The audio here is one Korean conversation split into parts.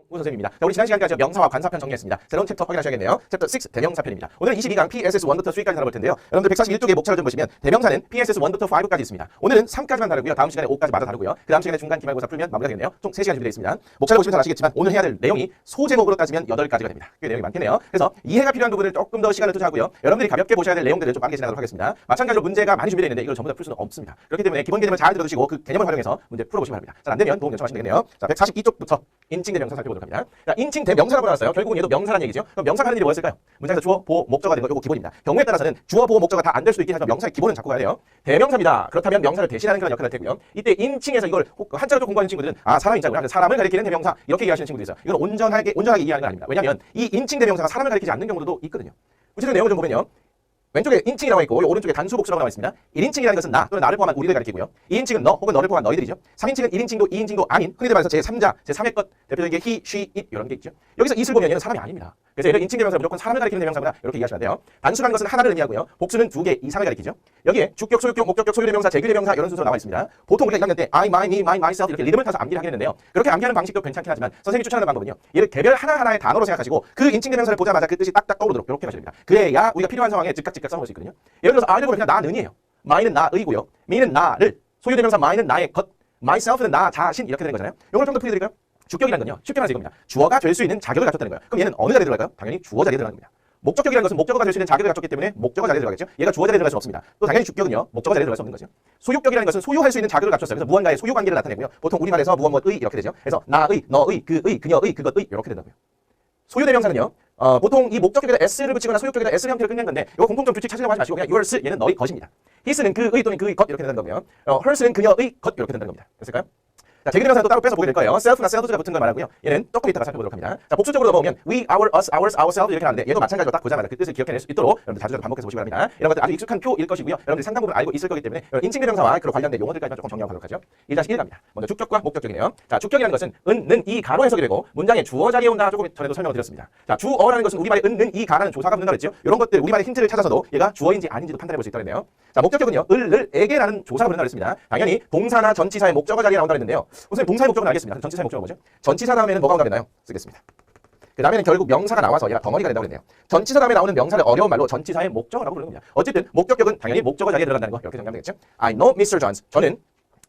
우 선생님입니다. 자, 우리 지난 시간까지 명사와 관사편 정리했습니다. 새로운 챕터 확인하셔야겠네요. 챕터 6 대명사편입니다. 오늘은 22강 PSS 1부터 3까지 다뤄볼 텐데요. 여러분들 141쪽의 목차를 좀 보시면 대명사는 PSS 1부터 5까지 있습니다. 오늘은 3까지만 다루고요. 다음 시간에 5까지 마저 다루고요. 그 다음 시간에 중간 기말고사 풀면 마무리가 되겠네요. 총 3시간 준비되어 있습니다. 목차를 보시면 잘 아시겠지만 오늘 해야 될 내용이 소제목으로 따지면 8가지가 됩니다. 꽤 내용이 많겠네요. 그래서 이해가 필요한 부분을 조금 더 시간을 투자하고요. 여러분들이 가볍게 보셔야 될 내용들을 좀 빠르게 진행하도록 하겠습니다. 마찬가지로 문제가 많이 준비되어 있는데 이걸 전부 다 풀 수는 없습니다. 그렇기 때문에 기본 개념을 잘 들어두시고 그 개념을 활용해서 문제 풀어보시기 바랍니다. 잘 안되면 도움 요청하시면 되겠네요. 자, 142쪽부터 인칭대명사 살펴보도록 합니다. 자, 인칭대명사라고 나왔어요. 결국은 얘도 명사라는 얘기죠. 그럼 명사가 하는 일이 뭐였을까요? 문장에서 주어, 보호, 목적어가 된 거, 이거 기본입니다. 경우에 따라서는 주어, 보호, 목적어가 다 안 될 수도 있긴 하지만 명사의 기본은 잡고 가야 돼요. 대명사입니다. 그렇다면 명사를 대신하는 그런 역할을 할 테고요. 이때 인칭에서 이걸 한자로 좀 공부하는 친구들은 사람이 인자구나. 사람을 가리키는 대명사 이렇게 이해하시는 친구들이 있어요. 이건 온전하게 이해하는 건 아닙니다. 왜냐하면 이 인칭 대명사가 사람을 가리키지 않는 경우도 있거든요. 구체적인 내용을 좀 보면요. 왼쪽에 인칭이라고 있고 오른쪽에 단수 복수라고 나와 있습니다. 1인칭이라는 것은 나 또는 나를 포함한 우리를 가리키고요. 2인칭은 너 혹은 너를 포함한 너희들이죠. 3인칭은 1인칭도 2인칭도 아닌 흔히들 말해서 제3자, 제3의 것 대표적인 게 he, she, it 이런 게 있죠. 여기서 it을 보면 얘는 사람이 아닙니다. 그래서 얘를 인칭 대명사 무조건 사람을 가리키는 대명사구나 이렇게 이해하시면 돼요. 단수라는 것은 하나를 의미하고요. 복수는 2개 이상을 가리키죠. 여기에 주격, 소유격, 목적격, 소유대명사, 제규대명사 이런 순서로 나와 있습니다. 보통 우리가 1학년 때 I, my, me, my, myself 이렇게 리듬을 타서 암기를 하긴 했는데요. 그렇게 암기하는 방식도 괜찮긴 하지만 선생님이 추천하는 방법은요. 얘를 개별 하나하나의 단어로 생각하시고 그 인칭 대명사를 보자마자 그 뜻이 딱딱 떠오르도록 이렇게 하셔야 됩니다. 그래야 우리가 필요한 상황에 즉각 써먹을 수 있거든요. 예를 들어서 I를 보면 그냥 나는이에요. my는 나의고요. me는 나를, 소유대명사 my는 나의 것, myself는 나 자신 이렇게 되는 거잖아요. 이걸 좀 더 풀이드릴까요? 주격이라는 건요. 쉽게 말해서 이겁니다. 주어가 될 수 있는 자격을 갖췄다는 거예요. 그럼 얘는 어느 자리에 들어갈까요? 당연히 주어 자리에 들어가는 겁니다. 목적격이라는 것은 목적어가 될 수 있는 자격을 갖췄기 때문에 목적어 자리에 들어가겠죠. 얘가 주어 자리에 들어갈 수 없습니다. 또 당연히 주격은요. 목적어 자리에 들어갈 수 없는 거죠. 소유격이라는 것은 소유할 수 있는 자격을 갖췄어요. 그래서 무언가의 소유 관계를 나타내고요. 보통 우리말에서 무엇의 이렇게 되죠. 그래서 나의, 너의, 그의, 그녀의, 그것의 이렇게 된다고요. 소유대명사는요. 보통 이 목적격에다 s를 붙이거나 소유격에다 s 형태를 끝낸 건데 이거 공통점 규칙 찾으려고 하지 마시고 그냥 yours 얘는 너의 것입니다. his는 그의 또는 그의 것 이렇게 된다는 거고요. hers는 그녀의 것 이렇게 된다는 겁니다. 됐을까요? 자, 제규대명사도 따로 빼서 보게 될 거예요. self나 selfs가 붙은 걸 말하고요. 얘는 조금 이따가 살펴보도록 합니다. 자, 복수적으로 넘어오면 we, our, us, ours, ourselves 이렇게 하는데 얘도 마찬가지로 딱 보자마자 그 뜻을 기억해낼 수 있도록 여러분들 자주 반복해서 보시기 바랍니다. 이런 것들 아주 익숙한 표일 것이고요. 여러분들이 상당 부분 알고 있을 거기 때문에 인칭대명사와 그런 관련된 용어들까지만 조금 정리하도록 하죠. 1-1 갑니다. 먼저 주격과 목적격이네요. 자, 주격이라는 것은 은, 이 가로 해석이 되고 문장의 주어 자리에 온다 조금 전에도 설명을 드렸습니다. 자, 주어라는 것은 우리말의 은, 이 가라는 조사가 붙는다 그랬죠. 이런 것들 우리말의 힌트를 찾아서도 얘가 주어인지 아닌지도 판단해 볼 수 있다는데요. 자, 목적격은요. 에게라는 조사가 붙는다 그랬습니다. 당연히 동사나 전치사의 목적어 자리에 나온다 그랬는데요. 우선 동사의 목적은 알겠습니다. 전치사의 목적어가 뭐죠? 전치사 다음에는 뭐가 온다 그랬나요? 쓰겠습니다. 그 다음에는 결국 명사가 나와서 얘가 덩어리가 된다고 그랬네요. 전치사 다음에 나오는 명사를 어려운 말로 전치사의 목적어라고 부르는 겁니다. 어쨌든 목적격은 당연히 목적어 자리에 들어간다는 거 이렇게 정리하면 되겠죠. I know Mr. Jones. 저는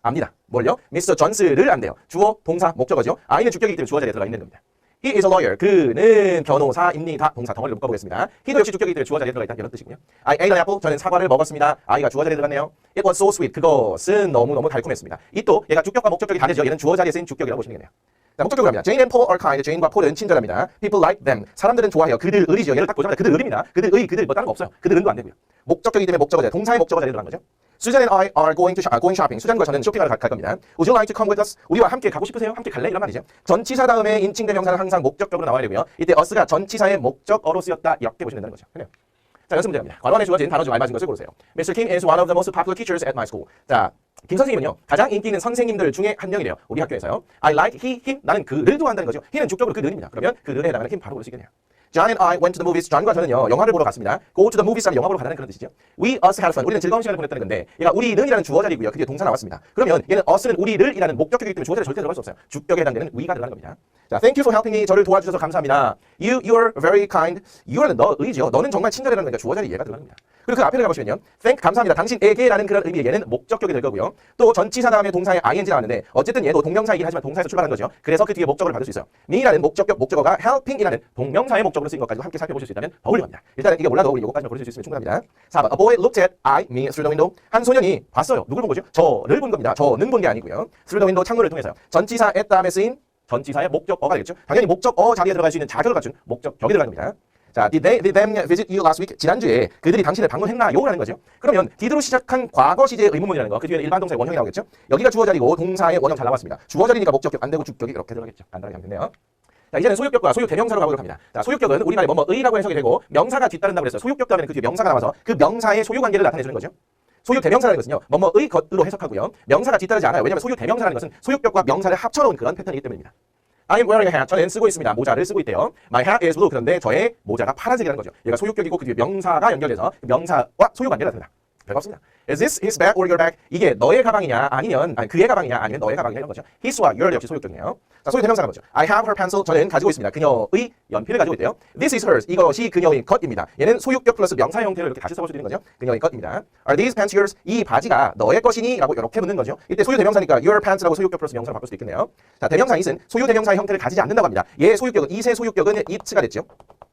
압니다. 뭘요? Mr. Jones를 안돼요. 주어, 동사, 목적어죠. I는 주격이기 때문에 주어 자리에 들어가 있는 겁니다. He is a lawyer. 그는 변호사입니다. 동사 덩어리를 묶어보겠습니다. he도 역시 주격이기 때문에 주어 자리에 들어가 있다 이런 뜻이군요. I ate an apple. 저는 사과를 먹었습니다. I가 주어 자리에 들어갔네요. It was so sweet. 그것은 너무너무 달콤했습니다. 이 또 얘가 주격과 목적격이 다르죠. 얘는 주어 자리에 쓰인 주격이라고 보시면 되겠네요. 자, 목적격으로 합니다. Jane and Paul are kind. 제인과 폴은 친절합니다. People like them. 사람들은 좋아해요. 그들을이죠. 얘를 딱 보자마자 그들을입니다. 그들의, 그들 뭐 다른 거 없어요. 그들은도 안 되고요. 목적격이기 때문에 목적어 자리, 동사의 목적어 자리에 들어간 거죠. Susan and I are going shopping. 수잔과 저는 쇼핑하러 갈 겁니다. Would you like to come with us? 우리와 함께 가고 싶으세요? 함께 갈래? 이런 말이죠. 전치사 다음에 인칭대명사는 항상 목적격으로 나와야 되고요. 이때 us가 전치사의 목적어로 쓰였다 이렇게 보시면 된다는 거죠. 그래요. 자, 연습 문제입니다. 관원에 주어진 단어 중 알맞은 것을 고르세요. Mr. Kim is one of the most popular teachers at my school. 자, 김 선생님은요 가장 인기 있는 선생님들 중에 한 명이래요. 우리 학교에서요. I like he, him. 나는 그를 좋아한다는 거죠. he는 주격으로 그들입니다. 그러면 그들에 해당하는 him 바로 고를 수 있겠네요. John and I went to the movies. john과 저는요 영화를 보러 갔습니다. Go to the movies 하면 영화 보러 가다는 그런 뜻이죠. We, us had fun. 우리는 즐거운 시간을 보냈다는 건데 얘가 우리는이라는 주어 자리고요. 그 뒤에 동사 나왔습니다. 그러면 얘는 us는 우리를이라는 목적격이기 때문에 주어 자리 절대 들어갈 수 없어요. 주격에 해당되는 we가 들어가는 겁니다. 자, thank you for helping me. 저를 도와주셔서 감사합니다. You're very kind. you는 너의죠. 너는 정말 친절이라는 거니까 주어 자리 얘가 들어가는 겁니다. 그리고 그 앞에를 가보시면요. thank 감사합니다. 당신에게라는 그런 의미의 얘는 목적격이 될 거고요. 또 전치사 다음에 동사에 ing 나왔는데 어쨌든 얘도 동명사이긴 하지만 동사에서 출발한 거죠. 그래서 그 뒤에 목적어를 받을 수 있어요. me라는 목적격 목적어가 helping이라는 동명사의 목적으로 쓰인 것까지도 함께 살펴보실 수 있다면 더 훌륭합니다. 일단은 이게 몰라도 우리 이거까지만 고르실 수 있으면 충분합니다. 4번 A boy looked at me through the window. 한 소년이 봤어요. 누굴 본 거죠? 저를 본 겁니다. 저는 본 게 아니고요. through the window 창문을 통해서요. 전치사 at 다음에 쓰인 전치사의 목적어가 되겠죠. 당연히 목적어 자리에 들어갈 수 있는 자격을 갖춘 목적격이 들어가는 겁니다. 자, did them visit you last week? 지난주에 그들이 당신을 방문했나요? 라는 거죠. 그러면 did로 시작한 과거 시제의 의문문이라는 거. 그 뒤에는 일반 동사의 원형이 나오겠죠. 여기가 주어 자리고 동사의 원형 잘 나왔습니다. 주어 자리니까 목적격 안 되고 주격이 이렇게 들어가겠죠. 간단하게 하면 되네요. 자, 이제는 소유격과 소유 대명사로 가보도록 합니다. 자, 소유격은 우리말에 뭐의라고 해석이 되고 명사가 뒤따른다고 그랬어요. 소유격 다음에는 그 뒤에 명사가 나와서 그 명사의 소유 관계를 나타내주는 거죠. 소유 대명사라는 것은요. 뭐뭐의 것으로 해석하고요. 명사가 뒤따르지 않아요. 왜냐하면 소유 대명사라는 것은 소유격과 명사를 합쳐놓은 그런 패턴이기 때문입니다. I'm wearing a hat. 저는 쓰고 있습니다. 모자를 쓰고 있대요. My hat is blue. 그런데 저의 모자가 파란색이라는 거죠. 얘가 소유격이고 그 뒤에 명사가 연결돼서 명사와 소유 관계를 나타낸다. 별거 없습니다. Is this his bag or your bag? 이게 너의 가방이냐 아니면 그의 가방이냐 아니면 너의 가방이냐 이런 거죠. His와 your 역시 소유격이네요. 자, 소유 대명사가 뭐죠? I have her pencil. 저는 가지고 있습니다. 그녀의 연필을 가지고 있대요. This is hers. 이것이 그녀의 것입니다. 얘는 소유격 플러스 명사 형태로 이렇게 다시 써볼 수 있는 거죠. 그녀의 것입니다. Are these pants yours? 이 바지가 너의 것이니? 라고 이렇게 묻는 거죠. 이때 소유 대명사니까 your pants라고 소유격 플러스 명사로 바꿀 수도 있겠네요. 자, 대명사 it은 소유 대명사의 형태를 가지지 않는다고 합니다. 얘의 소유격은 it의 소유격은 it가 됐죠.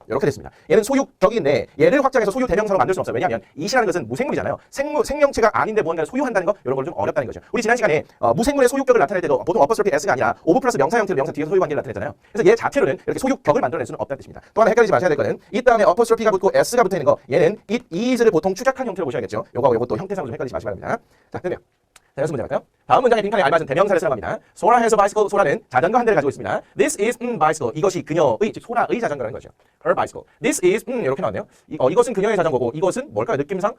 이렇게 됐습니다. 얘는 소유격인데 얘를 확장해서 소유 대명사로 만들 수 없어요. 왜냐하면 it이라는 것은 무생물이잖아요. 생명체가 아닌데 무언가를 소유한다는 거 이런 걸 좀 어렵다는 거죠. 우리 지난 시간에 무생물의 소유격을 나타낼 때도 보통 어퍼스트로피 s가 아니라 오브 플러스 명사 형태로 명사 뒤에서 소유 관계를 나타냈잖아요. 그래서 얘 자체로는 이렇게 소유격을 만들어낼 수는 없다는 뜻입니다. 또 하나 헷갈리지 마셔야 될 거는 이 다음에 어퍼스트로피가 붙고 s가 붙어 있는 거 얘는 it is를 보통 추적한 형태로 보셔야겠죠. 요것도 형태상으로 좀 헷갈리지 마시기 바랍니다. 자, 그러면 자, 연습 문제 갈까요? 다음 문장에 빈칸에 알맞은 대명사를 사용합니다. Sora has a bicycle. 소라는 자전거 한 대를 가지고 있습니다. This is bicycle. 이것이 그녀의, 즉 소라의 자전거라는 거죠. Her bicycle. This is 이렇게 나왔네요. 이것은 그녀의 자전거고 이것은 뭘까요? 느낌상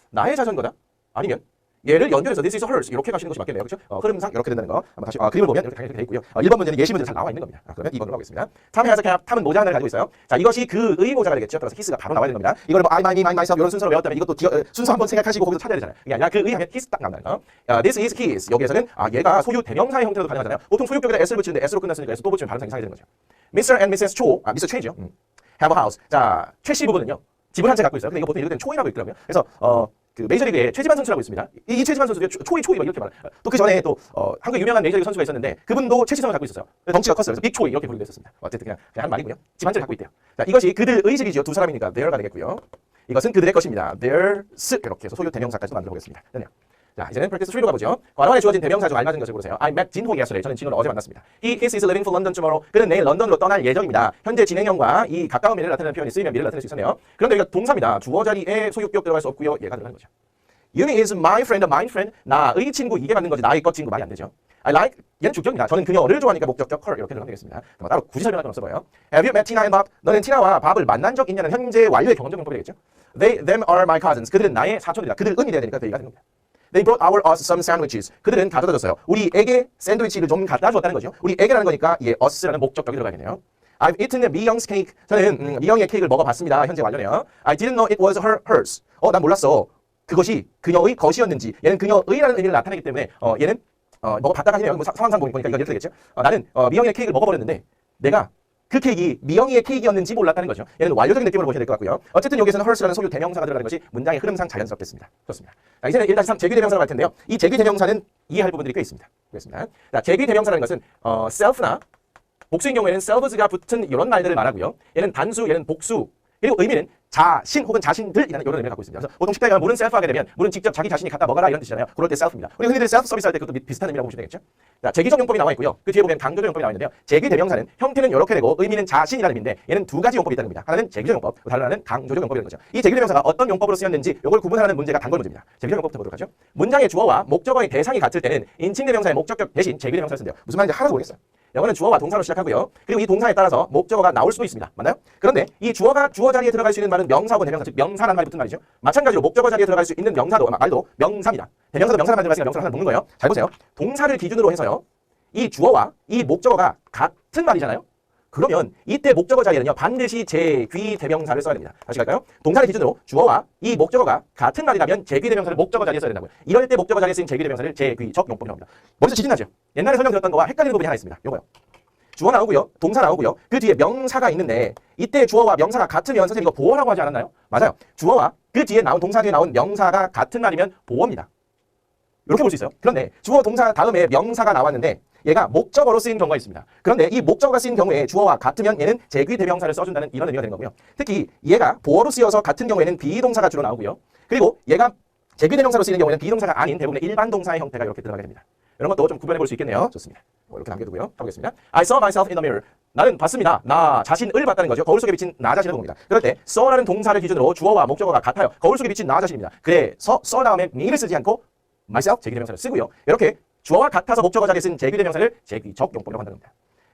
나의 자전거다? 아니면 얘를 연결해서 this is hers 이렇게 가시는 것이 맞겠네요. 그렇죠? 흐름상 이렇게 된다는 거. 한번 다시 그림을 보면 이렇게 당연히 되어 있고요. 1번 문제는 예시 문제로 잘 나와 있는 겁니다. 그러면 2번으로 가겠습니다. Tom has a cap. 탐은 모자 하나를 가지고 있어요. 자, 이것이 그의 모자가 되겠죠. 따라서 his가 바로 나와야 되는 겁니다. 이거는 뭐 I, my, me, my, myself 이런 순서로 외웠다면 이것도 순서 한번 생각하시고 거기서 찾아야 되잖아요. 이게 아니라 그의 하면 his 딱 나온다는 거. This is his. 여기에서는 얘가 소유 대명사의 형태로도 가능하잖아요. 보통 소유격에다 s를 붙이는데 s로 끝났으니까 s 또 붙이면 발음상이 이상해지는 거죠. Mr. and Mrs. Cho, Mr. 최죠. Have a house. 자, 최 씨 부부는요. 집을 한 채 갖고 있어요. 근데 이거 보통 이렇게 초이라고 있더라고요. 그래서 그 메이저리그에 최지만 선수라고 있습니다. 이 최지만 선수 초이 이렇게 말해요. 또 그 전에 또 한국 유명한 메이저리그 선수가 있었는데 그분도 최지성을 갖고 있었어요. 덩치가 컸어요. 그래서 빅 초이 이렇게 부르기도 했었습니다. 어쨌든 그냥 한 말이고요. 집 한 채를 갖고 있대요. 자, 이것이 그들의 집이죠. 두 사람이니까 their가 되겠고요. 이것은 그들의 것입니다. theirs 이렇게 해서 소유 대명사까지도 만들어 보겠습니다. 됐네요. 자, 이제는 practice 3로 가보죠. 과거에 주어진 대명사 중 알맞은 것을 고르세요. I met 진호 yesterday. 저는 진호를 어제 만났습니다. He is leaving for London tomorrow. 그는 내일 런던으로 떠날 예정입니다. 현재 진행형과 이 가까운 미래를 나타내는 표현이 쓰이면 미래를 나타낼 수 있었네요. 그런데 여기가 동사입니다. 주어 자리에 소유격 들어갈 수 없고요. 얘가 들어가는 거죠. Yumi is my friend, mine friend. 나의 친구, 이게 맞는 거지. 나의 것 친구 말이 안 되죠. I like, 얘는 주격입니다. 저는 그녀를 좋아하니까 목적격 her 이렇게 들어가면 되겠습니다. 따로 굳이 설명할 건 없어 보여요. Have you met Tina and Bob? 너는 티나와 밥을 만난 적 있냐는 현재 완료의 경험적 용법이 되겠죠. Them are my cousins. 그들은 나의 사촌들이다. 그들은 돼야 되니까 they가 되는 겁니다. They brought us some sandwiches. 그들은 가져다 줬어요. 우리에게 샌드위치를 좀 갖다 주었다는 거죠. 우리에게라는 거니까 이 us라는 목적격이 들어가겠네요. I've eaten 미영's cake. 저는 미영의 케이크를 먹어봤습니다. 현재 완료네요. I didn't know it was hers. 난 몰랐어. 그것이 그녀의 것이었는지. 얘는 그녀의라는 의미를 나타내기 때문에 얘는 먹어봤다가 아니면 뭐 상황상 보니까 이거 이렇게 되겠죠. 나는 미영의 케이크를 먹어버렸는데 내가 그 케이크 미영이의 케이크였는지 몰랐다는 거죠. 얘는 완료적인 느낌으로 보셔야 될 것 같고요. 어쨌든 여기서는 hers라는 소유 대명사가 들어가는 것이 문장의 흐름상 자연스럽겠습니다. 좋습니다. 자, 이제는 1-3 제귀 대명사로 갈 텐데요. 이 제귀 대명사는 이해할 부분들이 꽤 있습니다. 그렇습니다. 자, 제귀 대명사라는 것은 self나 복수인 경우에는 selves가 붙은 이런 말들을 말하고요. 얘는 단수, 얘는 복수, 그리고 의미는 자신 혹은 자신들이라는 이런 의미를 갖고 있습니다. 그래서 보통 식당에 가면 물은 셀프 하게 되면 물은 직접 자기 자신이 갖다 먹어라 이런 뜻이잖아요. 그럴 때 셀프입니다. 우리 흔히들 셀프 서비스 할 때 그것도 비슷한 의미라고 보시면 되겠죠. 자, 제기적 용법이 나와 있고요. 그 뒤에 보면 강조적 용법이 나와 있는데요. 제기 대명사는 형태는 이렇게 되고 의미는 자신이라는 의미인데 얘는 두 가지 용법이 있다는 겁니다. 하나는 제기적 용법, 다른 하나는 강조적 용법이라는 거죠. 이 제기 대명사가 어떤 용법으로 쓰였는지 이걸 구분하는 문제가 단골 문제입니다. 제기적 용법부터 보도록 하죠. 문장의 주어와 목적어의 대상이 같을 때는 인칭 대명사의 목적격 대신 제기 대명사를 쓴대요. 무슨 말인지 하나도 모르겠어요. 영어는 주어와 동사로 시작하고요. 그리고 이 동사에 따라서 목적어가 나올 수도 있습니다. 맞나요? 그런데 이 주어가 주어 자리에 들어갈 수 있는 말은 명사 혹은 대명사, 즉 명사라는 말이 붙은 말이죠. 마찬가지로 목적어 자리에 들어갈 수 있는 말도 명사입니다. 대명사도 명사를 만들어봤으니까 명사를 하나 놓는 거예요. 잘 보세요. 동사를 기준으로 해서요. 이 주어와 이 목적어가 같은 말이잖아요. 그러면 이때 목적어 자리에는요. 반드시 제귀 대명사를 써야 됩니다. 다시 갈까요? 동사를 기준으로 주어와 이 목적어가 같은 말이라면 제귀 대명사를 목적어 자리에 써야 된다고요. 이럴 때 목적어 자리에 쓰인 제귀 대명사를 제귀적 용법이라고 합니다. 먼저 지진나죠. 옛날에 설명드렸던 거와 헷갈리는 부분이 하나 있습니다. 요거요. 주어 나오고요. 동사 나오고요. 그 뒤에 명사가 있는데 이때 주어와 명사가 같으면 선생님 이거 보어라고 하지 않았나요? 맞아요. 주어와 그 뒤에 나온 동사 뒤에 나온 명사가 같은 말이면 보어입니다. 이렇게 볼 수 있어요. 그런데 주어 동사 다음에 명사가 나왔는데 얘가 목적어로 쓰인 경우가 있습니다. 그런데 이 목적어가 쓰인 경우에 주어와 같으면 얘는 제귀 대명사를 써준다는 이런 의미가 되는 거고요. 특히 얘가 보어로 쓰여서 같은 경우에는 비동사가 주로 나오고요. 그리고 얘가 제귀 대명사로 쓰이는 경우에는 비동사가 아닌 대부분의 일반 동사의 형태가 이렇게 들어가게 됩니다. 이런 것도 좀 구분해 볼 수 있겠네요. 좋습니다. 이렇게 남겨두고요. 가보겠습니다. I saw myself in the mirror. 나는 봤습니다. 나 자신을 봤다는 거죠. 거울 속에 비친 나 자신을 봅니다. 그럴 때 saw라는 동사를 기준으로 주어와 목적어가 같아요. 거울 속에 비친 나 자신입니다. 그래서 saw 다음에 me를 쓰지 않고 myself 제귀 대명사를 쓰고요. 이렇게 주어와 같아서 목적어 자리에 쓴 제귀 대명사를 제귀적 용법이라고 한다는 겁니다.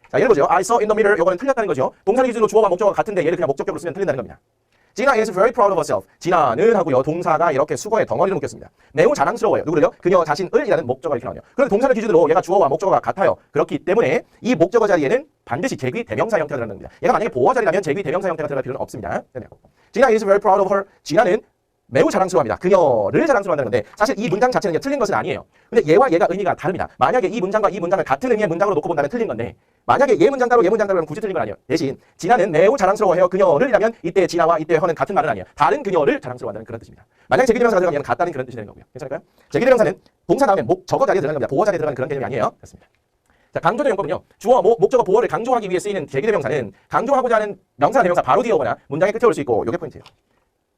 자, 예를 보죠. I saw in the mirror. 이거는 틀렸다는 거죠. 동사를 기준으로 주어와 목적어가 같은데 얘를 그냥 목적격으로 쓰면 틀린다는 겁니다. Gina is very proud of herself. 지나는 하고요. 동사가 이렇게 수거에 덩어리를 묶였습니다. 매우 자랑스러워요. 누구를요? 그녀 자신을이라는 목적어가 이렇게 나오네요. 그런데 동사를 기준으로 얘가 주어와 목적어가 같아요. 그렇기 때문에 이 목적어 자리에는 반드시 제귀 대명사 형태가 들어가는 겁니다. 얘가 만약에 보어 자리라면 제귀 대명사 형태가 들어갈 필요는 없습니다. Gina is very proud of her. 지나는 매우 자랑스러워합니다. 그녀를 자랑스러워한다는 건데 사실 이 문장 자체는 틀린 것은 아니에요. 근데 얘와 얘가 의미가 다릅니다. 만약에 이 문장과 이 문장을 같은 의미의 문장으로 놓고 본다면 틀린 건데 만약에 얘 문장 따로 얘 문장 따로는 굳이 틀린 건 아니에요. 대신 진아는 매우 자랑스러워해요. 그녀를 이라면 이때 진아와 이때 허는 같은 말은 아니에요. 다른 그녀를 자랑스러워한다는 그런 뜻입니다. 만약에 제기대명사가 들어가면 얘는 같다는 그런 뜻이 되는 거고요. 괜찮을까요? 제기대명사는 동사 다음에 목적어 자리에 들어가는 겁니다. 보어 자리에 들어가는 그런 개념이 아니에요. 됐습니다. 자, 강조된 용법은요. 주어, 목적어, 보어를 강조하기 위해 쓰이는 제기대명사는 강조하고자 하는 명사나 대명사 바로 뒤에 오거나 문장의 끝에 올 수 있고 이게 포인트예요.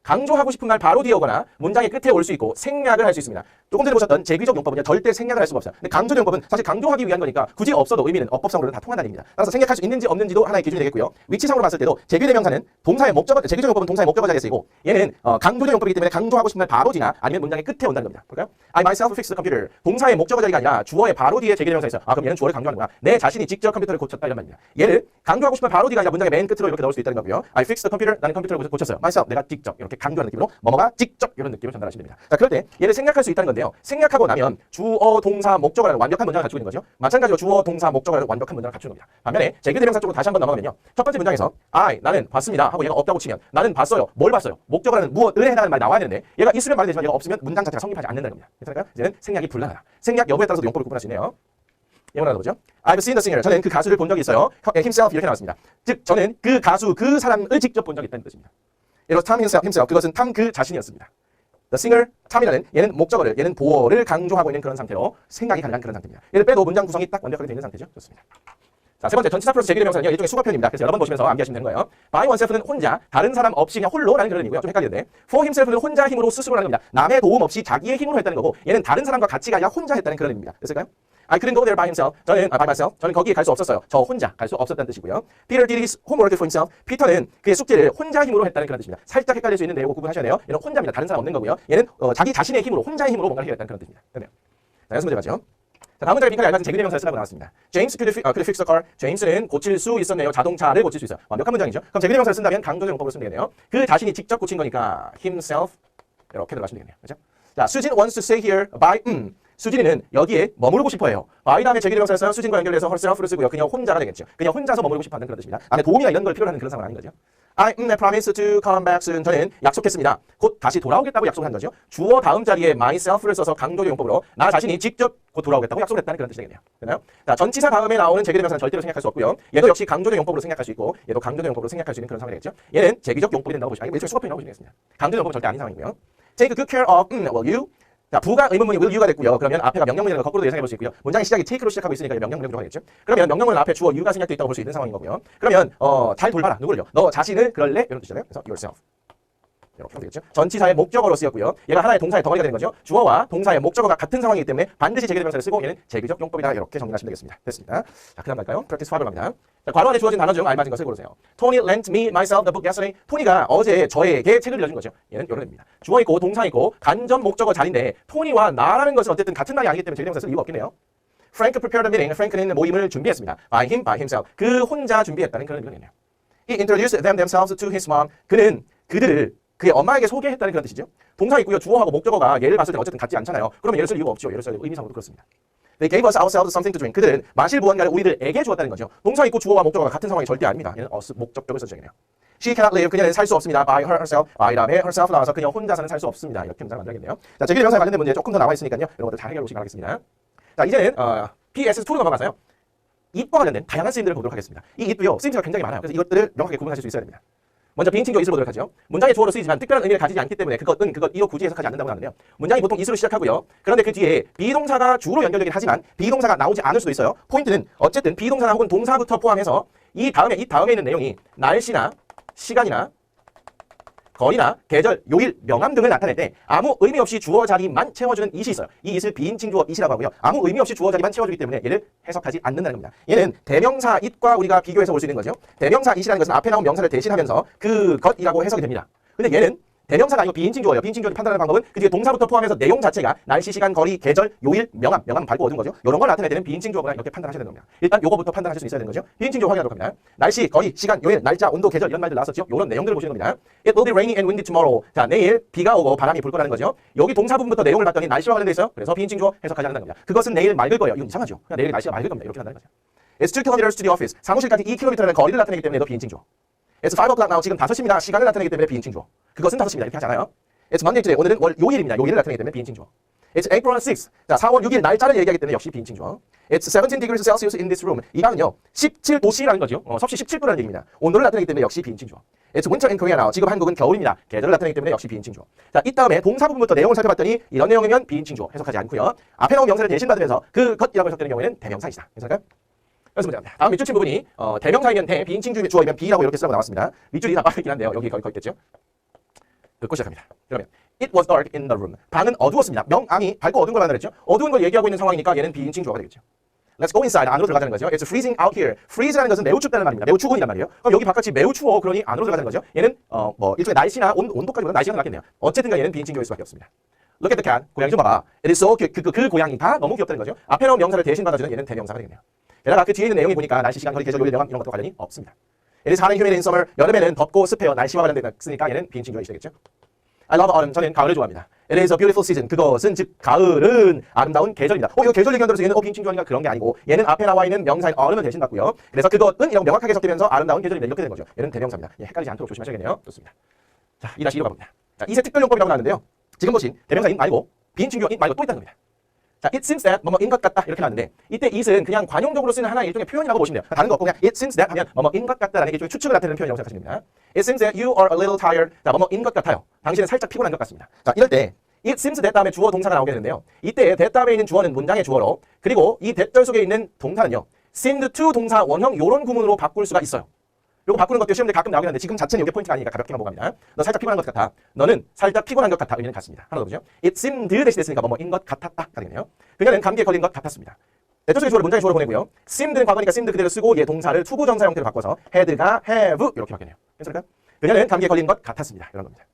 강조하고 싶은 말 바로 뒤에 오거나 문장의 끝에 올 수 있고 생략을 할 수 있습니다. 조금 전에 보셨던 제귀적 용법은요. 절대 생략을 할 수가 없어요. 근데 강조된 용법은 사실 강조하기 위한 거니까 굳이 없어도 의미는 어법상으로는 다 통한다는 얘기입니다. 따라서 생략할 수 있는지 없는지도 하나의 기준이 되겠고요. 위치상으로 봤을 때도 제귀대명사는 동사의 목적어, 제귀적 용법은 동사의 목적어 자리에 쓰이고 얘는 강조된 용법이기 때문에 강조하고 싶은 말 바로 뒤나 아니면 문장의 끝에 온다는 겁니다. 볼까요? I myself fixed the computer. 동사의 목적어 자리가 아니라 주어의 바로 뒤에 제귀대명사가 있어요. 아, 그럼 얘는 주어를 강조하는구나. 내 자신이 직접 컴퓨터를 고쳤다 이런 말입니다. 얘를 강조하고 싶은 말 바로 뒤가 아니라 문장의 맨 끝으로 이렇게 넣을 수 있다는 거고요. I fixed the computer. 나는 컴퓨터를 고쳤어요. myself. 내가 직접 이렇게 강조하는 느낌으로 뭐뭐가 직접 이런 느낌을 전달하시면 됩니다. 자, 그럴 때 얘를 생략할 수 있다는 건데요. 생략하고 나면 주어, 동사, 목적어라는 완벽한 문장을 갖추고 있는 거죠. 마찬가지로 주어, 동사, 목적어라는 완벽한 문장을 갖추는 겁니다. 반면에 제기대명사 쪽으로 다시 한번 넘어가면요. 첫 번째 문장에서 나는 봤습니다 하고 얘가 없다고 치면 나는 봤어요. 뭘 봤어요? 목적어라는 무엇을 해당하는 말이 나와야 되는데 얘가 있으면 말이 되지만 얘가 없으면 문장 자체가 성립하지 않는다는 겁니다. 괜찮을까요? 이제는 생략이 불가능하다. 생략 여부에 따라서도 용법을 구분할 수 있네요. 예문 하나 보죠. I've seen the singer. 저는 그 가수를 본 적이 있어요. himself 이렇게 나왔습니다. 즉 저는 그 가수, 그 사람을 직접 본 적이 있다는 뜻입니다. 예를 들어 Tom himself. 그것은 탐 그 자신이었습니다. The singer, 탐이라는 얘는 목적어를, 얘는 보어를 강조하고 있는 그런 상태로 생각이 가능한 그런 상태입니다. 얘를 빼도 문장 구성이 딱 완벽하게 되어 있는 상태죠. 좋습니다. 자, 세 번째 전치사 플러스 제기대명사는요. 일종의 수거 표현입니다. 그래서 여러 번 보시면서 암기하시면 되는 거예요. By oneself는 혼자, 다른 사람 없이 그냥 홀로라는 그런 의미고요. 좀 헷갈리는데 for himself는 혼자 힘으로 스스로라는 겁니다. 남의 도움 없이 자기의 힘으로 했다는 거고 얘는 다른 사람과 같이가 아니라 혼자 했다는 그런 의미입니다. 됐을까요? I couldn't go there by himself. by myself. 저는 거기에 갈 수 없었어요. 저 혼자 갈 수 없었다는 뜻이고요. Peter did his homework for himself. 피터는 그의 숙제를 혼자 힘으로 했다는 그런 뜻입니다. 살짝 헷갈릴 수 있는데 이거 구분하셔야 돼요. 얘는 혼자입니다. 다른 사람 없는 거고요. 얘는 자기 자신의 힘으로, 혼자의 힘으로 뭔가를 해야겠다는 그런 뜻입니다. 됐네요. 자, 연습 문제 맞죠? 자, 다음 문제가 빈칸에 알맞은 제기대명사를 쓰라고 나왔습니다. James could fix the car. 제임스는 고칠 수 있었네요. 자동차를 고칠 수 있어요. 완벽한 문장이죠. 그럼 제기대명사를 쓴다면 강조된 용법으로 쓰면 되겠네요. 그 자신이 직접 고친 거니까 himself 이렇게 들어가시면 되겠네요. 그렇죠? 자, Susan wants to stay here by 수진이는 여기에 머무르고 싶어해요. by 다음에 제기대명사를 써요. 수진과 연결해서 herself를 쓰고요. 그냥 혼자가 되겠죠. 그냥 혼자서 머무르고 싶어 하는 그런 뜻입니다. 안에 도움이나 이런 걸 필요로 하는 그런 상황은 아닌 거죠. I promise to come back soon. 저는 약속했습니다. 곧 다시 돌아오겠다고 약속을 한 거죠. 주어 다음 자리에 myself를 써서 강조의 용법으로 나 자신이 직접 곧 돌아오겠다고 약속을 했다는 그런 뜻이 되겠네요. 되나요? 자, 전치사 다음에 나오는 제기대명사는 절대로 생략할 수 없고요. 얘도 역시 강조의 용법으로 생략할 수 있고 얘도 강조의 용법으로 생략할 수 있는 그런 상황이 되겠죠. 얘는 제기적 용법이 된다고 보시면 일종의 수거표현이라고 보시면 되겠습니다. 강조의 용법은 절대 아닌 상황이고요. Take good care of will you? 자, 부가 의문문이 will you가 됐고요. 그러면 앞에가 명령문이라는 걸 거꾸로 예상해 볼 수 있고요. 문장의 시작이 take로 시작하고 있으니까 명령문으로 들어가겠죠. 그러면 명령문 앞에 주어 you가 생략되어 있다고 볼 수 있는 상황인 거고요. 그러면 잘 돌봐라. 누구를요? 너 자신을 그럴래? 이런 뜻이잖아요. 그래서 yourself. 이렇게 하면 되겠죠. 전치사의 목적어로 쓰였고요. 얘가 하나의 동사의 덩어리가 되는 거죠. 주어와 동사의 목적어가 같은 상황이기 때문에 반드시 제기대명사를 쓰고 얘는 제기적 용법이다. 이렇게 정리하시면 되겠습니다. 됐습니다. 자, 그 다음 갈까요? practice 5로 갑니다. 자, 괄호 안에 주어진 단어 중 알맞은 것을 고르세요. Tony lent me myself the book yesterday. 토니가 어제 저에게 책을 빌려준 거죠. 얘는 이런 의미입니다. 주어 있고 동사 있고 간접 목적어 자리인데 토니와 나라는 것은 어쨌든 같은 말이 아니기 때문에 제기대명사 쓸 이유가 없겠네요. Frank prepared a meeting. 프랭크는 모임을 준비했습니다. by himself. 그 혼자 준비했다는 그런 의미네요. He introduced themselves to his mom. 그는 그들을 그의 엄마에게 소개했다는 그런 뜻이죠. 동사 있고요. 주어하고 목적어가 얘를 봤을 때 어쨌든 같지 않잖아요. 그러면 얘를 쓸 이유가 없죠. 얘를 쓸 의미상으로 그렇습니다. They gave us ourselves something to drink. 그들은 마실 무언가를 우리들에게 주었다는 거죠. 동사 있고 주어와 목적어가 같은 상황이 절대 아닙니다. 얘는 목적격을 써주겠네요. She cannot live. 그녀는 살 수 없습니다. by herself. by 다음에 herself 나와서 그녀 혼자서는 살 수 없습니다. 이렇게 문장을 만들겠네요. 자, 제기대명사에 관련된 문제 조금 더 나와 있으니까요. 여러분들 잘 해결해 보시기 바라겠습니다. 자, 이제는 PS2로 넘어가서요. it과 관련된 다양한 쓰임들을 보도록 하겠습니다. 이 it도요. 쓰임새가 굉장히 많아요. 그래서 이것들을 명확하게 구분하실 수 있어야 됩니다. 먼저 비인칭조 it을 보도록 하죠. 문장의 주어로 쓰이지만 특별한 의미를 가지지 않기 때문에 그것은 이로 굳이 해석하지 않는다고 하는데요. 문장이 보통 it으로 시작하고요. 그런데 그 뒤에 비동사가 주로 연결되긴 하지만 비동사가 나오지 않을 수도 있어요. 포인트는 어쨌든 비동사나 혹은 동사부터 포함해서 이 다음에 있는 내용이 날씨나 시간이나 거리나 계절, 요일, 명암 등을 나타낼 때 아무 의미 없이 주어 자리만 채워주는 it이 있어요. 이 it을 비인칭 주어 it이라고 하고요. 아무 의미 없이 주어 자리만 채워주기 때문에 얘를 해석하지 않는다는 겁니다. 얘는 대명사 it과 우리가 비교해서 볼 수 있는 거죠. 대명사 it이라는 것은 앞에 나온 명사를 대신하면서 그것이라고 해석이 됩니다. 근데 얘는 대명사가 아니고 비인칭 주어예요. 비인칭 주어를 판단하는 방법은 그 뒤에 동사부터 포함해서 내용 자체가 날씨, 시간, 거리, 계절, 요일, 명암 밝고 어두운 거죠. 이런 걸 나타낼 때는 비인칭 주어구나 이렇게 판단하셔야 되는 겁니다. 일단 요거부터 판단하실 수 있어야 되는 거죠. 비인칭 주어 확인하도록 합니다. 날씨, 거리, 시간, 요일, 날짜, 온도, 계절 이런 말들 나왔었죠. 이런 내용들을 보시는 겁니다. It will be rainy and windy tomorrow. 자, 내일 비가 오고 바람이 불 거라는 거죠. 여기 동사 부분부터 내용을 봤더니 날씨와 관련돼 있어요. 그래서 비인칭 주어 해석하지 않는다는 겁니다. 그것은 내일 맑을 거예요. 이건 이상하죠. 그냥 내일 날씨가 맑을 겁니다. 이렇게 한다는 거죠. It's 2km to the office. 사무실까지 2km라는 거리를 나타내기 때문에 너 비인칭 주어. It's 5 o'clock now. 지금 5시입니다. 시간을 나타내기 때문에 비인칭 주어. 그것은 5시입니다. 이렇게 하지 않아요. It's Monday today. 오늘은 요일입니다. 요일을 나타내기 때문에 비인칭 주어. It's April 6th. 자, 4월 6일 날짜를 얘기하기 때문에 역시 비인칭 주어. It's 17 degrees Celsius in this room. 이 방은요 17도씨라는 거죠. 섭씨 17도라는 얘기입니다. 온도를 나타내기 때문에 역시 비인칭 주어. It's winter in Korea now. 지금 한국은 겨울입니다. 계절을 나타내기 때문에 역시 비인칭 주어. 자, 이 다음에 동사 부분부터 내용을 살펴봤더니 이런 내용이면 비인칭 주어 해석하지 않고요. 앞에 나온 명사를 대신 받으면서 그것이라고 해석되는 경우에는 대명사이다. 괜찮을까요? 연습 문제입니다. 다음 밑줄 친 부분이 대명사이면 대, 비인칭 주어이면 비라고 이렇게 쓰라고 나왔습니다. 밑줄이 다 빠르긴 한데요. 여기 거의 있겠죠? 듣고 시작합니다. 그러면 It was dark in the room. 방은 어두웠습니다. 명암이 밝고 어두운 걸 만들었죠. 어두운 걸 얘기하고 있는 상황이니까 얘는 비인칭 주어가 되겠죠. Let's go inside. 안으로 들어가자는 거죠. It's freezing out here. freeze라는 것은 매우 춥다는 말입니다. 매우 추운이란 말이에요. 그럼 여기 바깥이 매우 추워. 그러니 안으로 들어가자는 거죠. 얘는 일종의 날씨나 온도까지보다 날씨가 낫겠네요. 어쨌든가 얘는 비인칭 주어일 수밖에 없습니다. Look at the cat. 고양이 좀 봐봐. It is so cute. 그 고양이가 너무 귀엽다는 거죠. 앞에 나온 명사를 대신 받아주는 얘는 대명사가 되겠네요. 게다가 그 뒤에 있는 내용이 보니까 날씨, 시간, 거리, 계절, 요일, 명암 이런 것과 관련이 없습니다. It is hot and humid in summer. 여름에는 덥고 습해요. 날씨와 관련됐으니까 얘는 비인칭 주어이 되겠죠. I love autumn. 저는 가을을 좋아합니다. It is a beautiful season. 그것은 즉 가을은 아름다운 계절입니다. 이거 계절 얘기한 대로서 얘는 비인칭 주어니까 그런 게 아니고 얘는 앞에 나와 있는 명사인 autumn을 대신 받고요. 그래서 그것은 이라고 명확하게 해석되면서 아름다운 계절입니다. 이렇게 되는 거죠. 얘는 대명사입니다. 헷갈리지 않도록 조심하셔야겠네요. 좋습니다. 자, 2-2로 가봅니다. 자, 이세 특별용법이라고 나왔는데요. 지금 보신 대명사인 말고 비인칭 주어 말고 또 있다는 겁니다. 자, it seems that 뭐뭐인 것 같다 이렇게 나왔는데 이때 it은 그냥 관용적으로 쓰는 하나의 일종의 표현이라고 보시면 돼요. 다른 거 없고 그냥 it seems that 하면 뭐뭐인 것 같다라는 일종의 추측을 나타내는 표현이라고 생각하시면 됩니다. It seems that you are a little tired. 자, 뭐뭐인 것 같아요. 당신은 살짝 피곤한 것 같습니다. 자, 이럴 때 it seems that 다음에 주어 동사가 나오게 되는데요. 이때 that 다음에 있는 주어는 문장의 주어로 그리고 이 that 절 속에 있는 동사는요. seemed to 동사 원형 이런 구문으로 바꿀 수가 있어요. 요거 바꾸는 것도 시험에 가끔 나오긴 하는데 지금 자체는 이게 포인트가 아니니까 가볍게만 보고 갑니다. 너 살짝 피곤한 것 같아. 너는 살짝 피곤한 것 같아. 의미는 같습니다. 하나 더 보죠. It seemed 대신 됐으니까 뭐뭐인 것 같았다가 되겠네요. 그녀는 감기에 걸린 것 같았습니다. 대표 속의 주어를 문장의 주어로 보내고요. seemed는 과거니까 seemed 그대로 쓰고 얘 동사를 투부정사 형태로 바꿔서 had가 have 이렇게 바뀌네요. 괜찮을까요? 그녀는 감기에 걸린 것 같았습니다. 이런 겁니다.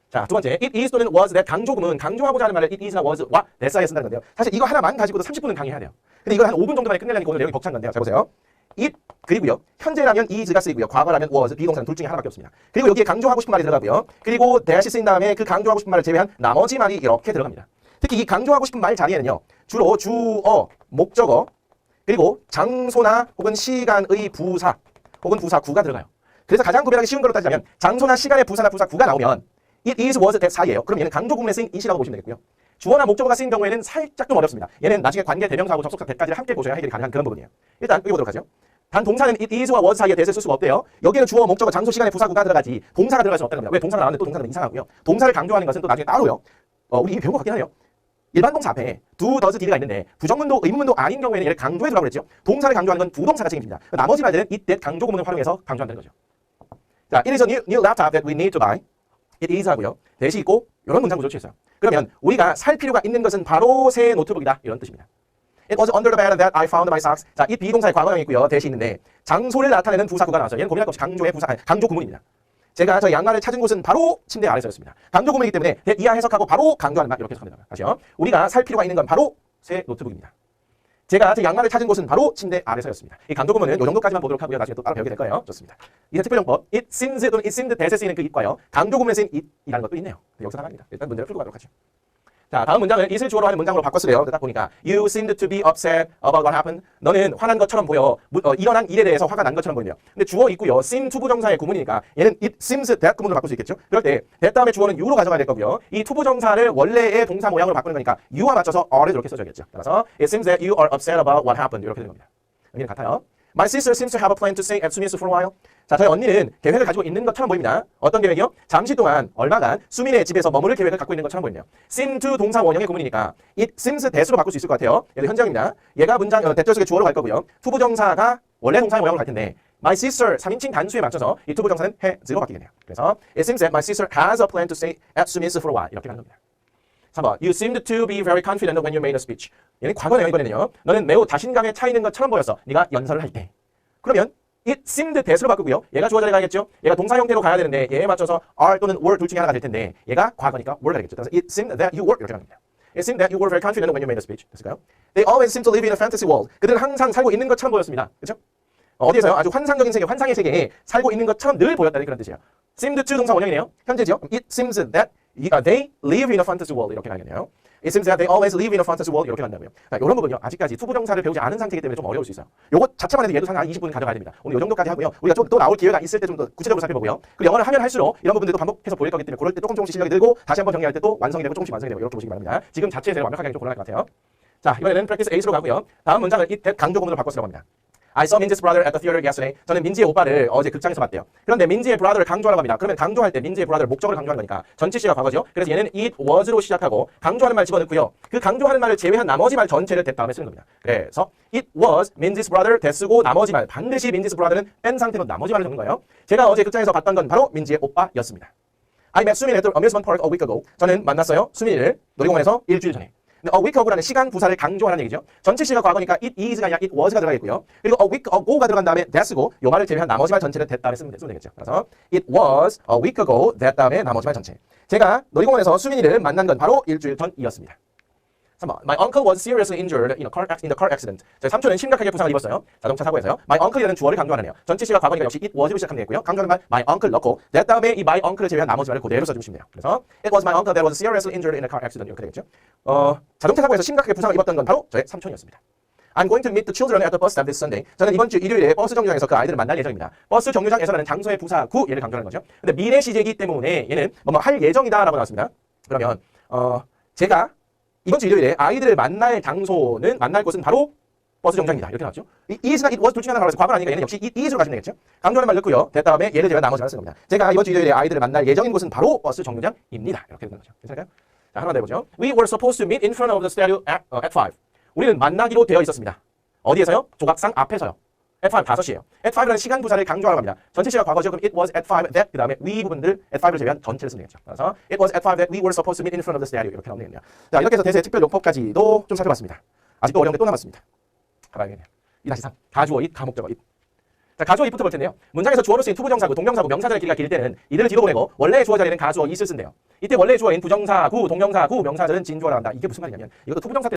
자, 두 번째, it is 또는 was that 강조구문 강조하고자 하는 말을 it is나 was와 that사이에 쓴다는 건데요. 사실 이거 하나만 가지고도 30분은 강의해야 돼요. 근데 이걸 한 5분 정도만에 끝내려니까 오늘 내용이 벅찬 건데요. 자, 보세요. it 그리고요. 현재라면 is가 쓰이고요. 과거라면 was 비동사는 둘 중에 하나밖에 없습니다. 그리고 여기에 강조하고 싶은 말이 들어가고요. 그리고 that이 쓰인 다음에 그 강조하고 싶은 말을 제외한 나머지 말이 이렇게 들어갑니다. 특히 이 강조하고 싶은 말 자리에는요. 주로 주어, 목적어, 그리고 장소나 혹은 시간의 부사 혹은 부사구가 들어가요. 그래서 가장 구별하기 쉬운 걸로 따지자면 장소나 시간의 부사나 부사구가 나오면 it is, was, that 사이에요. 그럼 얘는 강조 구문에 쓰인 it이라고 보시면 되겠고요. 주어나 목적어가 쓰인 경우에는 살짝 좀 어렵습니다. 얘는 나중에 관계 대명사하고 접속사 that까지를 함께 보셔야 해결이 가능한 그런 부분이에요. 일단 여기 보도록 하죠. 단 동사는 it is와 was 사이에 that을 쓸 수가 없대요. 여기에는 주어, 목적어, 장소, 시간의 부사구가 들어가지 동사가 들어갈 수 없다는 겁니다. 왜 동사가 나왔는데 또 동사는 이상하고요. 동사를 강조하는 것은 또 나중에 따로요. 우리 이미 배운 것 같긴 하네요. 일반 동사 앞에 do, does, did가 있는데 부정문도 의문문도 아닌 경우에는 얘를 강조해 주라고 그랬죠. 동사를 강조하는 건 부동사가 책임집니다. 나머지 말들은 it, that 강조 구문을 활용해서 강조한다는 거죠. 자, it is a new laptop that we need to buy. it is 하고요. that이 있고 이런 문장 구조 취했어요. 그러면 우리가 살 필요가 있는 것은 바로 새 노트북이다. 이런 뜻입니다. It was under the bed that I found my socks. 자, 이 비동사의 과거형이 있고요. that이 있는데 장소를 나타내는 부사구가 나왔어요. 얘는 고민할 것 없이 강조의 강조 구문입니다. 제가 저 양말을 찾은 곳은 바로 침대 아래서였습니다. 강조 구문이기 때문에 that 이하 해석하고 바로 강조하는 말 이렇게 해석합니다. 다시요. 우리가 살 필요가 있는 건 바로 새 노트북입니다. 제가 제 양말을 찾은 곳은 바로 침대 아래서였습니다. 이 강조 구문은 이 정도까지만 보도록 하고요. 나중에 또 따로 배우게 될 거예요. 좋습니다. 이제 특별용법 it seems 또는 it seemed that에 쓰이는 그 it과요. 강조 구문에 쓰인 it이라는 것도 있네요. 여기서 나갑니다. 일단 문제를 풀고 가도록 하죠. 자, 다음 문장은 it을 주어로 하는 문장으로 바꿨으래요. 딱 보니까 you seemed to be upset about what happened. 너는 화난 것처럼 보여. 일어난 일에 대해서 화가 난 것처럼 보이네요. 근데 주어 있고요. seem 투부정사의 구문이니까 얘는 it seems that 구문으로 바꿀 수 있겠죠. 그럴 때 that 다음에 주어는 you로 가져가야 될 거고요. 이 투부정사를 원래의 동사 모양으로 바꾸는 거니까 you와 맞춰서 are를 이렇게 써줘야겠죠. 따라서 it seems that you are upset about what happened. 이렇게 되는 겁니다. 의미는 같아요. My sister seems to have a plan to stay at Sumin's for a while. 자, 저희 언니는 계획을 가지고 있는 것처럼 보입니다. 어떤 계획이요? 잠시 동안 얼마간 수민의 집에서 머무를 계획을 갖고 있는 것처럼 보이네요. seem to 동사 원형의 구문이니까 it seems that으로 바꿀 수 있을 것 같아요. 얘도 현장입니다. 얘가 문장 that 속에 주어로 갈 거고요. 투부정사가 원래 동사의 모양으로 갈 텐데 my sister 3인칭 단수에 맞춰서 이 투부정사는 has로 바뀌겠네요. 그래서 it seems that my sister has a plan to stay at Sumin's for a while. 이렇게 가는 겁니다. 3번. You seemed to be very confident when you made a speech. 얘는 과거네요. 이번에는요. 너는 매우 자신감에 차 있는 것처럼 보였어. 네가 연설을 할 때. 그러면 it seemed that으로 바꾸고요. 얘가 주어 자리에 가겠죠. 얘가 동사 형태로 가야 되는데 얘에 맞춰서 are 또는 were 둘 중에 하나가 될 텐데 얘가 과거니까 were가 되겠죠. 그래서 it seemed that you were 이렇게 합니다. It seemed that you were very confident when you made a speech. 됐을까요? They always seem to live in a fantasy world. 그들은 항상 살고 있는 것처럼 보였습니다. 그렇죠? 어디에서요? 아주 환상적인 세계, 환상의 세계에 살고 있는 것처럼 늘 보였다는 그런 뜻이에요. seemed to 동사 원형이네요. 현재죠. It seems that they live in a fantasy world. 이렇게 가야겠네요. It seems that they always live in a fantasy world. 이렇게 간다고요. 자, 이런 부분요. 아직까지 투부정사를 배우지 않은 상태이기 때문에 좀 어려울 수 있어요. 요거 자체만 해도 얘도 한 20분 가져가야 됩니다. 오늘 이 정도까지 하고요. 우리가 좀 또 나올 기회가 있을 때 좀 더 구체적으로 살펴보고요. 그리고 영어를 하면 할수록 이런 부분들도 반복해서 보일 거기 때문에 그럴 때 조금씩 실력이 늘고 다시 한번 정리할 때 또 완성이 되고 조금씩 완성이 되고 이렇게 보시기 바랍니다. 지금 자체에서 완벽하게 좀 곤란할 것 같아요. 자, 이번에는 practice 8로 가고요. 다음 문장을 it that 강조 구문으로 바꿔 쓰라고 합니다. I saw Min지's brother at the theater yesterday. 저는 민지의 오빠를 어제 극장에서 봤대요. 그런데 민지의 brother를 강조하라고 합니다. 그러면 강조할 때 민지의 brother를 목적으로 강조하는 거니까 전체 시가 과거죠. 그래서 얘는 it was로 시작하고 강조하는 말 집어넣고요. 그 강조하는 말을 제외한 나머지 말 전체를 that 다음에 쓰는 겁니다. 그래서 it was Min지's brother that 쓰고 나머지 말 반드시 Min지's brother는 뺀 상태로 나머지 말을 적는 거예요. 제가 어제 극장에서 봤던 건 바로 민지의 오빠였습니다. I met 수민 at the amusement park a week ago. 저는 만났어요. 수민이를 놀이공원에서 일주일 전에. a week ago라는 시간 부사를 강조하는 얘기죠. 전체 시가 과거니까 it is가 아니라 it was가 들어가겠고요. 그리고 a week ago가 들어간 다음에 that 쓰고 요 말을 제외한 나머지 말 전체를 that 다음에 쓰면 되겠죠. 그래서 it was a week ago that 다음에 나머지 말 전체. 제가 놀이공원에서 수민이를 만난 건 바로 일주일 전이었습니다. 3번. My uncle was seriously injured in the car accident. 제 삼촌은 심각하게 부상을 입었어요. 자동차 사고에서요. My uncle이라는 주어를 강조하네요. 전체 시가 과거니까 역시 it was로 시작하면 되겠고요. 강조하는 말 my uncle 넣고 that 다음에 이 my uncle을 제외한 나머지 말을 그대로 써주시면 돼요. 그래서 it was my uncle that was seriously injured in a car accident 이렇게 되겠죠. 자동차 사고에서 심각하게 부상을 입었던 건 바로 저의 삼촌이었습니다. I'm going to meet the children at the bus stop this Sunday. 저는 이번 주 일요일에 버스 정류장에서 그 아이들을 만날 예정입니다. 버스 정류장에서라는 장소의 부사 구 얘를 강조하는 거죠. 근데 미래 시제이기 때문에 얘는 뭐 할 예정이다라고 나왔습니다. 그러면 제가 이번 주 일요일에 아이들을 만날 장소는 만날 곳은 바로 버스 정류장입니다. 이렇게 나왔죠. 이 is나 it was 둘 중에 하나 나와서 과거는 아니니까 얘는 역시 it is로 가시면 되겠죠. 강조하는 말 넣고요. that 다음에 얘를 제외한 나머지 말을 쓰는 겁니다. 제가 이번 주 일요일에 아이들을 만날 예정인 곳은 바로 버스 정류장입니다. 이렇게 되는 거죠. 괜찮을까요? 자, 하나 더 해보죠. We were supposed to meet in front of the statue at 5. 우리는 만나기로 되어 있었습니다. 어디에서요? 조각상 앞에서요. at 5, 5시에요. at 5라는 시간 부사를 강조하라고 합니다. 전체 시가 과거죠. 그럼 it was at 5 that 그 다음에 we 부분들 at 5를 제외한 전체를 쓰면 되겠죠. 그래서 it was at 5 that we were supposed to meet in front of the statue 이렇게 나오면 되겠네요. 자, 이렇게 해서 대세 특별 용법까지도 좀 살펴봤습니다. 아직도 어려운 게 또 남았습니다. 가봐야겠네요. 2-3. 가주어 it, 가목적어 it. 자, 가주어 it부터 볼 텐데요. 문장에서 주어로 쓰인 투부정사구, 동명사구, 명사절의 길이가 길 때는 이들을 뒤로 보내고 원래의 주어 자리에는 가주어 it을 쓴대요. 이때 원래의 주어인 부정사구, 동명사구, 명사절은 진주어라 한다. 이게 무슨 말이냐면 이것도 투부정사 때